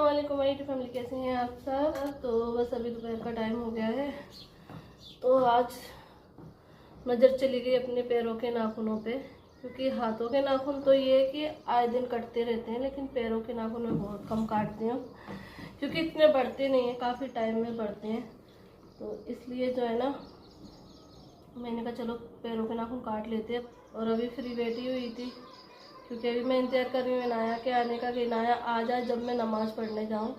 अस्सलाम वालेकुम मेरी फैमिली, कैसे हैं आप सब। तो बस अभी दोपहर का टाइम हो गया है। तो आज नज़र चली गई अपने पैरों के नाखूनों पे, क्योंकि हाथों के नाखून तो ये है कि आए दिन कटते रहते हैं, लेकिन पैरों के नाखून मैं बहुत कम काटती हूँ, क्योंकि इतने बढ़ते नहीं हैं, काफ़ी टाइम में बढ़ते हैं। तो इसलिए जो है ना, मैंने कहा चलो पैरों के नाखून काट लेते हैं। और अभी फ्री बैठी हुई थी, क्योंकि अभी मैं इंतज़ार कर रही हूँ नाया के आने का, कि नाया आ जाए जब मैं नमाज़ पढ़ने जाऊँ,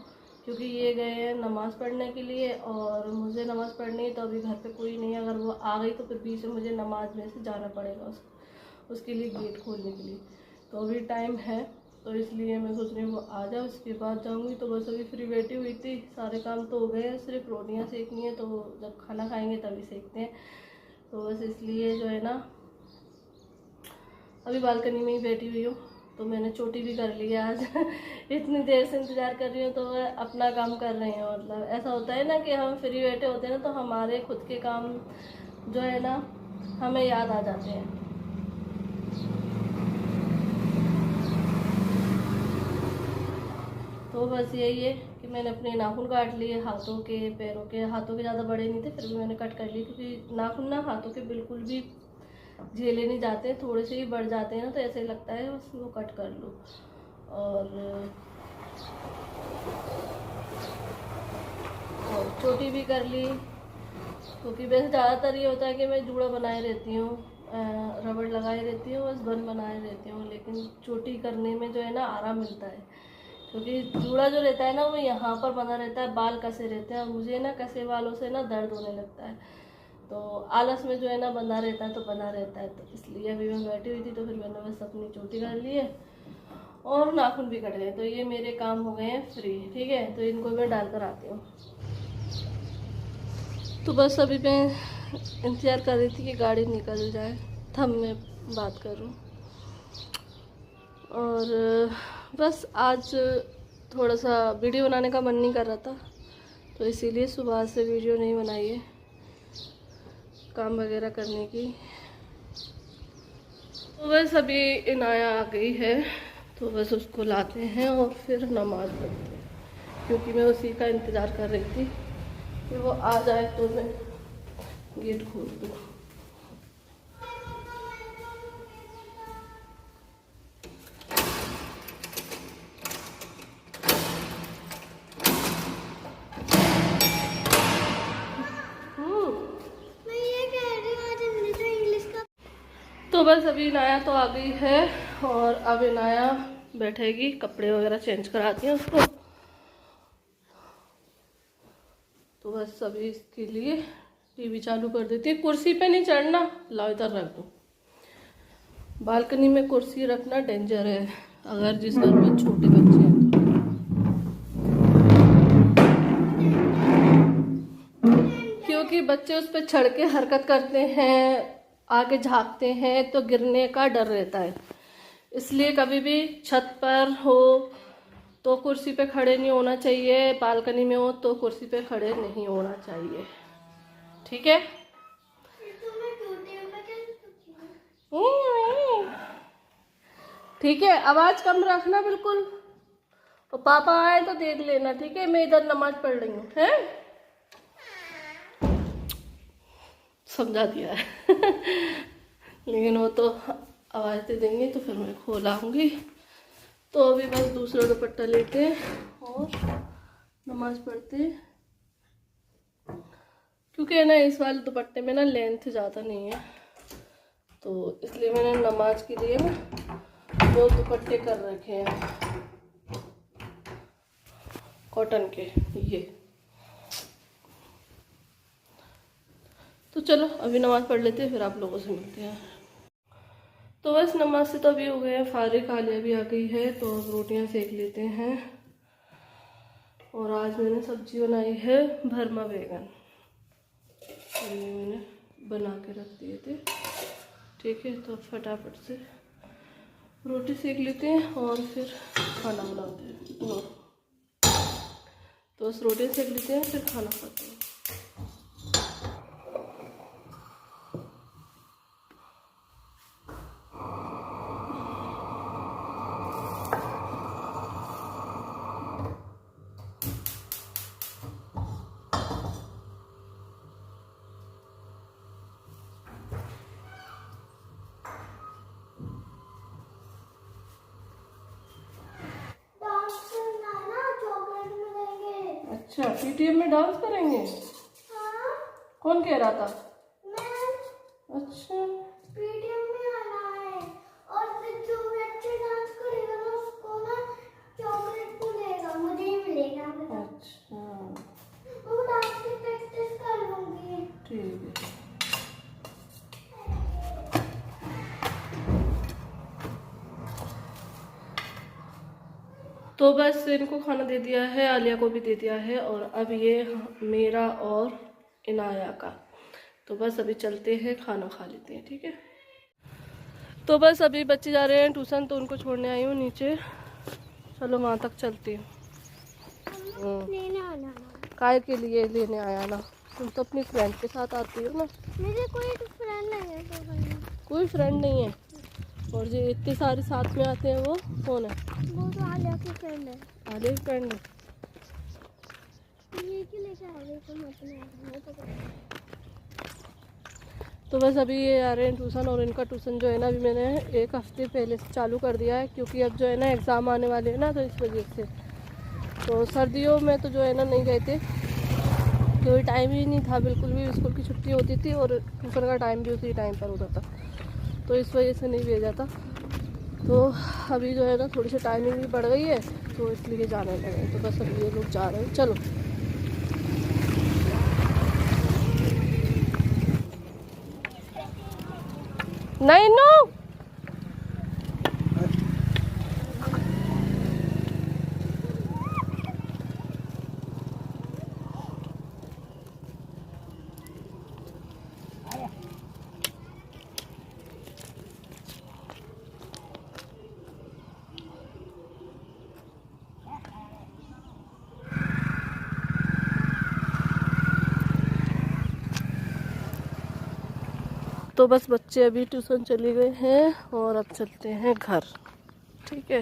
क्योंकि ये गए हैं नमाज़ पढ़ने के लिए और मुझे नमाज़ पढ़नी है। तो अभी घर पे कोई नहीं है, अगर वो आ गई तो फिर बीच में मुझे नमाज में से जाना पड़ेगा उसके लिए, गेट खोलने के लिए। तो अभी टाइम है, तो इसलिए मैं सोच रही हूँ वो आ जाए, उसके बाद जाऊँगी। तो बस अभी फ्री बैठी हुई थी, सारे काम तो हो गए हैं, सिर्फ रोटियाँ सेकनी है, तो जब खाना खाएँगे तभी सेकते हैं। तो बस इसलिए जो है ना, अभी बालकनी में ही बैठी हुई हूँ। तो मैंने चोटी भी कर ली है आज इतनी देर से इंतज़ार कर रही हूँ, तो मैं अपना काम कर रही हूँ। मतलब ऐसा होता है ना कि हम फ्री बैठे होते हैं ना, तो हमारे खुद के काम जो है ना हमें याद आ जाते हैं। तो बस यही है कि मैंने अपने नाखून काट लिए, हाथों के, पैरों के। हाथों के ज़्यादा बड़े नहीं थे, फिर भी मैंने कट कर लिए, क्योंकि नाखून ना हाथों के बिल्कुल भी झेले नहीं जाते हैं, थोड़े से ही बढ़ जाते हैं ना, तो ऐसे लगता है बस वो कट कर लो। और चोटी भी कर ली, क्योंकि वैसे ज़्यादातर ये होता है कि मैं जूड़ा बनाए रहती हूँ, रबड़ लगाए रहती हूँ, बस बन बनाए रहती हूँ। लेकिन चोटी करने में जो है ना आराम मिलता है, क्योंकि जूड़ा जो रहता है ना वो यहाँ पर बना रहता है, बाल कसे रहते हैं, और मुझे ना कसे बालों से ना दर्द होने लगता है। तो आलस में जो है ना बंधा रहता है, तो बंधा रहता है। तो इसलिए अभी मैं बैठी हुई थी, तो फिर मैंने बस अपनी चोटी कर ली है और नाखून भी कट गए। तो ये मेरे काम हो गए हैं फ्री। ठीक है, तो इनको मैं डाल कर आती हूँ। तो बस अभी मैं इंतज़ार कर रही थी कि गाड़ी निकल जाए, तब मैं बात करूँ। और बस आज थोड़ा सा वीडियो बनाने का मन नहीं कर रहा था, तो इसीलिए सुबह से वीडियो नहीं बनाई है, काम वगैरह करने की। तो बस अभी इनाया आ गई है, तो बस उसको लाते हैं और फिर नमाज़ पढ़ते हैं, क्योंकि मैं उसी का इंतज़ार कर रही थी कि वो आ जाए तो मैं गेट खोल दूँ। तो बस अभी नाया तो आ गई है, और अब नाया बैठेगी, कपड़े वगैरह चेंज कराती हैं उसको। तो बस अभी इसके लिए टीवी चालू कर देती है। कुर्सी पे नहीं चढ़ना, लाओ इधर रख दो। बालकनी में कुर्सी रखना डेंजर है, अगर जिस घर में छोटे बच्चे हैं तो। क्योंकि बच्चे उस पर चढ़ के हरकत करते हैं, आगे झांकते हैं, तो गिरने का डर रहता है। इसलिए कभी भी छत पर हो तो कुर्सी पे खड़े नहीं होना चाहिए, बालकनी में हो तो कुर्सी पे खड़े नहीं होना चाहिए। ठीक है, ठीक है, आवाज कम रखना बिल्कुल। और पापा आए तो देख लेना, ठीक है। मैं इधर नमाज पढ़ रही हूँ, है, समझा दिया है लेकिन वो तो आवाज दे देंगे तो फिर मैं खोल आऊंगी। तो अभी बस दूसरा दुपट्टा लेते हैं और नमाज पढ़ते हैं, क्योंकि ना इस वाले दुपट्टे में ना लेंथ ज़्यादा नहीं है, तो इसलिए मैंने नमाज के लिए ना दो दुपट्टे कर रखे हैं कॉटन के ये। तो चलो अभी नमाज़ पढ़ लेते हैं, फिर आप लोगों से मिलते हैं। तो बस नमाज से तो अभी हो गए हैं फारिग, आलिया भी आ गई है, तो अब रोटियां सेक लेते हैं। और आज मैंने सब्जी बनाई है भरमा बैगन, ये मैंने बना के रख दिए थे। ठीक है, तो फटाफट से रोटी सेक लेते हैं और फिर खाना बनाते हैं। तो बस रोटी सेक लेते हैं, फिर खाना खाते हैं। अच्छा, पीटीएम में डांस करेंगे? हाँ। कौन कह रहा था? मैं। अच्छा, पीटीएम में आना है और फिर जो भी अच्छा डांस करेगा ना उसको ना चॉकलेट मिलेगा, मुझे ही मिलेगा। अच्छा, वो डांस की प्रैक्टिस कर लूंगी। ठीक है। तो बस इनको खाना दे दिया है, आलिया को भी दे दिया है, और अब ये मेरा और इनाया का। तो बस अभी चलते हैं, खाना खा लेते हैं, ठीक है। तो बस अभी बच्चे जा रहे हैं ट्यूशन, तो उनको छोड़ने आई हूँ नीचे। चलो वहाँ तक चलती हूँ। लेने आना। काय के लिए लेने आया ना? तुम तो अपनी फ्रेंड के साथ आती हो ना। मेरे कोई फ्रेंड नहीं है तो कोई फ्रेंड नहीं है? और जो इतने सारे साथ में आते हैं वो कौन है? वो तो आलिया की फ्रेंड है। आलिया की फ्रेंड है? ये कि लेके आ गई तुम अपने। तो बस अभी ये आ रहे हैं ट्यूशन, और इनका ट्यूशन जो है ना अभी मैंने 1 हफ्ते पहले से चालू कर दिया है, क्योंकि अब जो है ना एग्ज़ाम आने वाले हैं ना, तो इस वजह से। तो सर्दियों में तो जो है ना नहीं गए थे, क्योंकि टाइम ही नहीं था बिल्कुल भी। स्कूल की छुट्टी होती थी और ट्यूशन का टाइम भी उसी टाइम पर होता था, तो इस वजह से नहीं भेजा था। तो अभी जो है ना थोड़ी सी टाइमिंग भी बढ़ गई है, तो इसलिए जाने लगे। तो बस अभी ये लोग जा रहे हैं, चलो। नहीं नो, तो बस बच्चे अभी ट्यूशन चले गए हैं, और अब चलते हैं घर, ठीक है।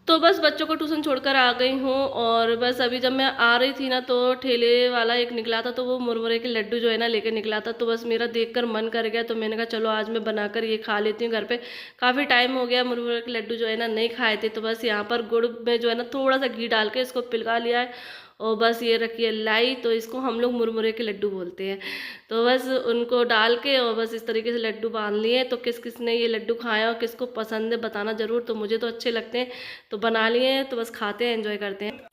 तो बस बच्चों को ट्यूशन छोड़कर आ गई हूँ, और बस अभी जब मैं आ रही थी ना, तो ठेले वाला एक निकला था, तो वो मुरमुरे के लड्डू जो है ना लेकर निकला था। तो बस मेरा देखकर मन कर गया, तो मैंने कहा चलो आज मैं बनाकर ये खा लेती हूँ घर पे। काफ़ी टाइम हो गया मुरमुरे के लड्डू जो है ना नहीं खाए थे। तो बस यहाँ पर गुड़ में जो है ना थोड़ा सा घी डाल के इसको पिघला लिया है, और बस ये रखी है लाई, तो इसको हम लोग मुरमुरे के लड्डू बोलते हैं। तो बस उनको डाल के और बस इस तरीके से लड्डू बांध लिए। तो किस किस ने ये लड्डू खाया और किसको पसंद है बताना ज़रूर। तो मुझे तो अच्छे लगते हैं, तो बना लिए हैं, तो बस खाते हैं, एंजॉय करते हैं।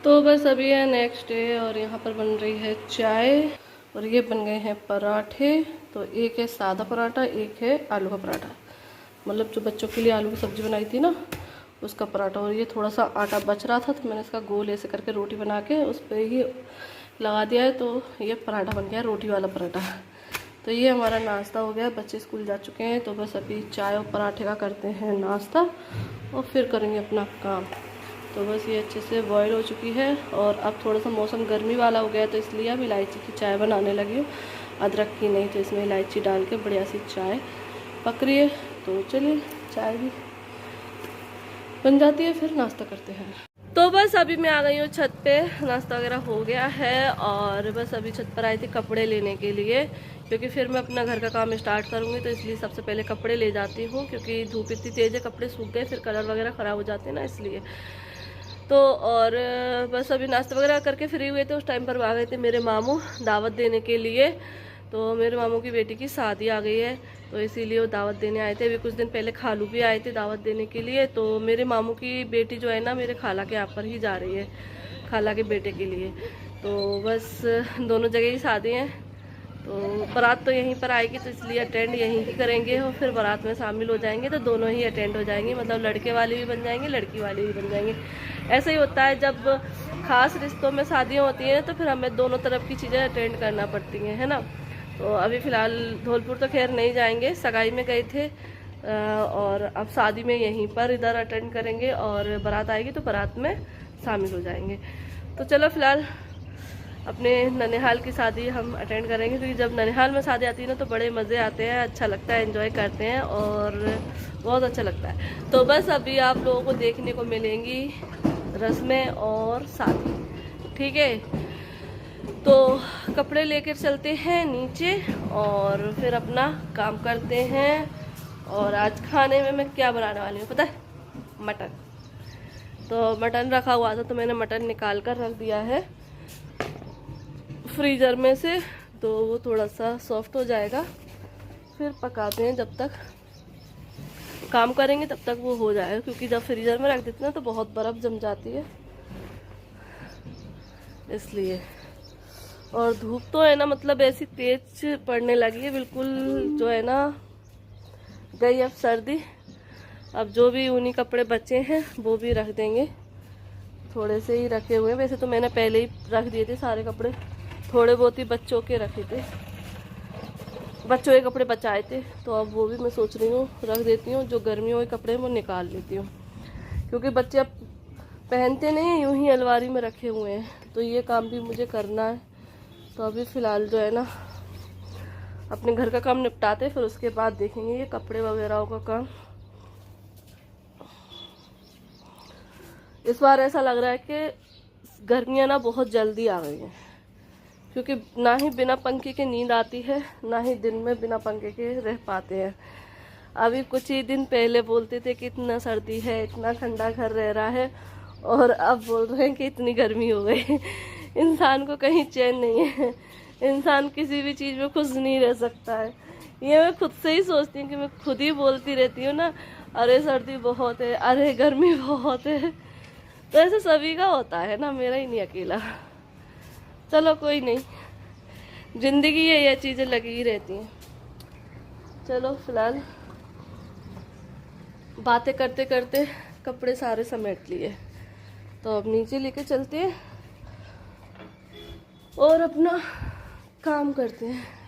तो बस अभी है नेक्स्ट डे, और यहाँ पर बन रही है चाय, और ये बन गए हैं पराठे। तो एक है सादा पराठा, एक है आलू का पराठा, मतलब जो बच्चों के लिए आलू की सब्ज़ी बनाई थी ना उसका पराठा। और ये थोड़ा सा आटा बच रहा था, तो मैंने इसका गोल ऐसे करके रोटी बना के उस पर ही लगा दिया है, तो ये पराठा बन गया, रोटी वाला पराठा। तो ये हमारा नाश्ता हो गया, बच्चे स्कूल जा चुके हैं। तो बस अभी चाय और पराठे का करते हैं नाश्ता, और फिर करेंगे अपना काम। तो बस ये अच्छे से बॉयल हो चुकी है, और अब थोड़ा सा मौसम गर्मी वाला हो गया, तो इसलिए अब इलायची की चाय बनाने लगी हूँ, अदरक की नहीं। तो इसमें इलायची डाल के बढ़िया सी चाय पक रही है। तो चलिए चाय भी बन जाती है, फिर नाश्ता करते हैं। तो बस अभी मैं आ गई हूँ छत पे, नाश्ता वगैरह हो गया है, और बस अभी छत पर आई थी कपड़े लेने के लिए, क्योंकि फिर मैं अपना घर का काम स्टार्ट करूँगी। तो इसलिए सबसे पहले कपड़े ले जाती हूँ, क्योंकि धूप इतनी तेज़ है, कपड़े सूख गए, फिर कलर वगैरह ख़राब हो जाते हैं ना, इसलिए। तो और बस अभी नाश्ता वगैरह करके फ्री हुए थे, उस टाइम पर आ गए थे मेरे मामू दावत देने के लिए। तो मेरे मामू की बेटी की शादी आ गई है, तो इसीलिए वो दावत देने आए थे। अभी कुछ दिन पहले खालू भी आए थे दावत देने के लिए। तो मेरे मामू की बेटी जो है ना मेरे खाला के यहाँ पर ही जा रही है, खाला के बेटे के लिए। तो बस दोनों जगह ही शादी हैं, तो बारात तो यहीं पर आएगी, तो इसलिए अटेंड यहीं ही करेंगे, और फिर बारात में शामिल हो जाएंगे, तो दोनों ही अटेंड हो जाएंगे, मतलब लड़के वाले भी बन जाएंगे, लड़की वाले भी बन जाएंगे। ऐसा ही होता है, जब खास रिश्तों में शादियाँ होती हैं तो फिर हमें दोनों तरफ की चीज़ें अटेंड करना पड़ती हैं, है ना। तो अभी फ़िलहाल धौलपुर तो खैर नहीं जाएंगे, सगाई में गए थे, और अब शादी में यहीं पर इधर अटेंड करेंगे, और बारात आएगी तो बारात में शामिल हो जाएंगे। तो चलो फ़िलहाल अपने ननिहाल की शादी हम अटेंड करेंगे, क्योंकि जब ननिहाल में शादी आती है ना तो बड़े मज़े आते हैं, अच्छा लगता है, एंजॉय करते हैं, और बहुत अच्छा लगता है। तो बस अभी आप लोगों को देखने को मिलेंगी रस्में और शादी, ठीक है। तो कपड़े लेकर चलते हैं नीचे, और फिर अपना काम करते हैं। और आज खाने में मैं क्या बनाने वाली हूँ पता है? मटन। तो मटन रखा हुआ था तो मैंने मटन निकाल कर रख दिया है फ्रीज़र में से, तो वो थोड़ा सा सॉफ्ट हो जाएगा, फिर पकाते हैं। जब तक काम करेंगे तब तक वो हो जाएगा, क्योंकि जब फ्रीज़र में रख देते हैं ना तो बहुत बर्फ़ जम जाती है इसलिए। और धूप तो है ना मतलब ऐसी तेज पड़ने लगी है बिल्कुल, जो है ना गई अब सर्दी। अब जो भी ऊनी कपड़े बचे हैं वो भी रख देंगे, थोड़े से ही रखे हुए हैं। वैसे तो मैंने पहले ही रख दिए थे सारे कपड़े, थोड़े बहुत ही बच्चों के रखे थे, बच्चों के कपड़े बचाए थे, तो अब वो भी मैं सोच रही हूँ रख देती हूँ। जो गर्मियों के कपड़े हैं वो निकाल लेती हूँ, क्योंकि बच्चे अब पहनते नहीं हैं, यूं ही अलमारी में रखे हुए हैं, तो ये काम भी मुझे करना है। तो अभी फ़िलहाल जो है ना अपने घर का काम निपटाते, फिर उसके बाद देखेंगे ये कपड़े वगैरह का काम। इस बार ऐसा लग रहा है कि गर्मियाँ ना बहुत जल्दी आ गई हैं, क्योंकि ना ही बिना पंखे के नींद आती है, ना ही दिन में बिना पंखे के रह पाते हैं। अभी कुछ ही दिन पहले बोलते थे कि इतना सर्दी है, इतना ठंडा घर रह रहा है, और अब बोल रहे हैं कि इतनी गर्मी हो गई। इंसान को कहीं चैन नहीं है, इंसान किसी भी चीज़ में खुश नहीं रह सकता है। ये मैं खुद से ही सोचती हूँ कि मैं खुद ही बोलती रहती हूँ ना, अरे सर्दी बहुत है, अरे गर्मी बहुत है। तो ऐसे सभी का होता है ना, मेरा ही नहीं अकेला। चलो कोई नहीं, जिंदगी है, ये चीज़ें लगी ही रहती हैं। चलो फिलहाल बातें करते करते कपड़े सारे समेट लिए, तो अब नीचे लेके चलते हैं और अपना काम करते हैं।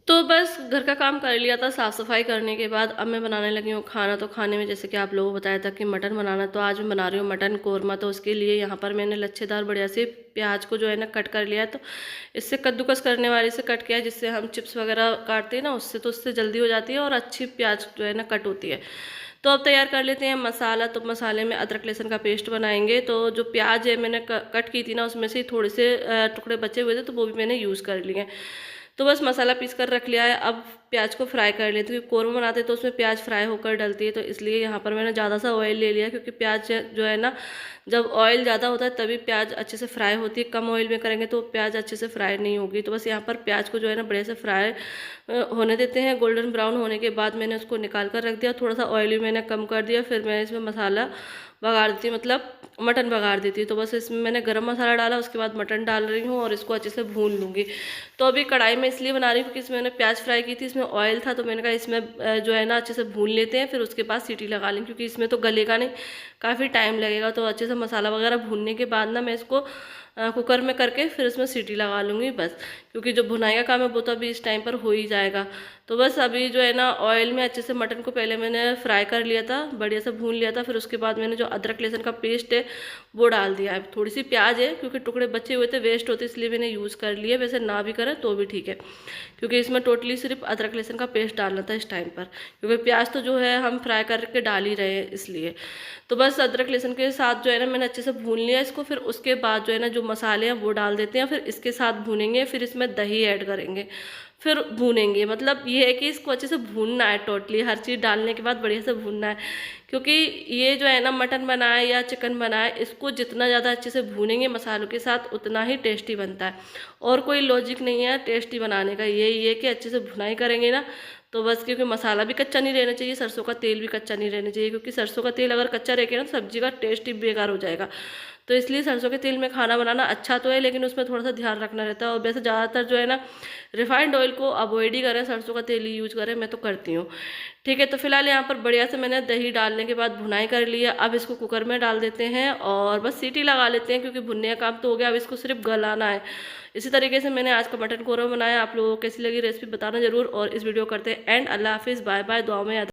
तो बस घर का काम कर लिया था, साफ़ सफाई करने के बाद अब मैं बनाने लगी हूँ खाना। तो खाने में जैसे कि आप लोगों को बताया था कि मटन बनाना, तो आज मैं बना रही हूँ मटन कोरमा। तो उसके लिए यहाँ पर मैंने लच्छेदार बढ़िया से प्याज को जो है ना कट कर लिया है। तो इससे कद्दूकस करने वाले से कट किया है, जिससे हम चिप्स वगैरह काटते हैं ना उससे, तो उससे जल्दी हो जाती है और अच्छी प्याज जो है ना कट होती है। तो अब तैयार कर लेते हैं मसाला। तो मसाले में अदरक लहसुन का पेस्ट बनाएंगे। तो जो प्याज है मैंने कट की थी ना, उसमें से थोड़े से टुकड़े बचे हुए थे, तो वो भी मैंने यूज़ कर लिए। तो बस मसाला पीस कर रख लिया है। अब प्याज को फ्राई कर लेते हैं, क्योंकि कोरमा बनाते तो उसमें प्याज फ्राई होकर डलती है, तो इसलिए यहाँ पर मैंने ज़्यादा सा ऑयल ले लिया, क्योंकि प्याज जो है ना जब ऑयल ज़्यादा होता है तभी प्याज अच्छे से फ्राई होती है। कम ऑयल में करेंगे तो प्याज अच्छे से फ्राई नहीं होगी। तो बस यहाँ पर प्याज को जो है ना बढ़िया से फ्राई होने देते हैं। गोल्डन ब्राउन होने के बाद मैंने उसको निकाल कर रख दिया, थोड़ा सा ऑयल भी मैंने कम कर दिया। फिर मैंने इसमें मसाला बघार देती हूँ, मतलब मटन बघार देती हूँ। तो बस इसमें मैंने गरम मसाला डाला, उसके बाद मटन डाल रही हूँ और इसको अच्छे से भून लूँगी। तो अभी कढ़ाई में इसलिए बना रही हूँ क्योंकि इसमें मैंने प्याज फ्राई की थी, इसमें ऑयल था, तो मैंने कहा इसमें जो है ना अच्छे से भून लेते हैं, फिर उसके बाद सीटी लगा लें, क्योंकि इसमें तो गलेगा नहीं, काफ़ी टाइम लगेगा। तो अच्छे से मसाला वगैरह भूनने के बाद ना मैं इसको कुकर में करके फिर इसमें सीटी लगा लूँगी बस, क्योंकि जो भुनाई का काम है वो तो अभी इस टाइम पर हो ही जाएगा। तो बस अभी जो है ना ऑयल में अच्छे से मटन को पहले मैंने फ्राई कर लिया था, बढ़िया से भून लिया था। फिर उसके बाद मैंने जो अदरक लहसुन का पेस्ट है वो डाल दिया है। थोड़ी सी प्याज है, क्योंकि टुकड़े बचे हुए थे, वेस्ट होते, इसलिए मैंने यूज़ कर लिए। वैसे ना भी करें तो भी ठीक है, क्योंकि इसमें टोटली सिर्फ अदरक लहसुन का पेस्ट डालना था इस टाइम पर, क्योंकि प्याज तो जो है हम फ्राई करके डाल ही रहे हैं इसलिए। तो बस अदरक लहसुन के साथ जो है ना मैंने अच्छे से भून लिया इसको। फिर उसके बाद जो है ना जो मसाले हैं वो डाल देते हैं, फिर इसके साथ भूनेंगे, फिर इसमें दही ऐड करेंगे, फिर भूनेंगे। मतलब ये है कि इसको अच्छे से भूनना है, टोटली हर चीज़ डालने के बाद बढ़िया से भूनना है, क्योंकि ये जो है ना मटन बनाए या चिकन बनाए, इसको जितना ज़्यादा अच्छे से भूनेंगे मसालों के साथ उतना ही टेस्टी बनता है। और कोई लॉजिक नहीं है टेस्टी बनाने का, यही है कि अच्छे से भुनाई करेंगे ना तो बस, क्योंकि मसाला भी कच्चा नहीं रहना चाहिए, सरसों का तेल भी कच्चा नहीं रहना चाहिए, क्योंकि सरसों का तेल अगर कच्चा रहेगा ना तो सब्जी का टेस्ट ही बेकार हो जाएगा। तो इसलिए सरसों के तेल में खाना बनाना अच्छा तो है, लेकिन उसमें थोड़ा सा ध्यान रखना रहता है। और वैसे ज़्यादातर जो है ना रिफाइंड ऑयल को अवॉइड ही करें, सरसों का तेल ही यूज करें, मैं तो करती हूँ। ठीक है, तो फिलहाल यहाँ पर बढ़िया से मैंने दही डालने के बाद भुनाई कर लिया। अब इसको कुकर में डाल देते हैं और बस सीटी लगा लेते हैं, क्योंकि भुनने का काम तो हो गया, अब इसको सिर्फ गलाना है। इसी तरीके से मैंने आज का मटन कोरमा बनाया। आप लोगों को कैसी लगी रेसिपी बताना जरूर, और इस वीडियो करते हैं एंड। अल्लाह हाफिज़, बाय बाय, दुआ में याद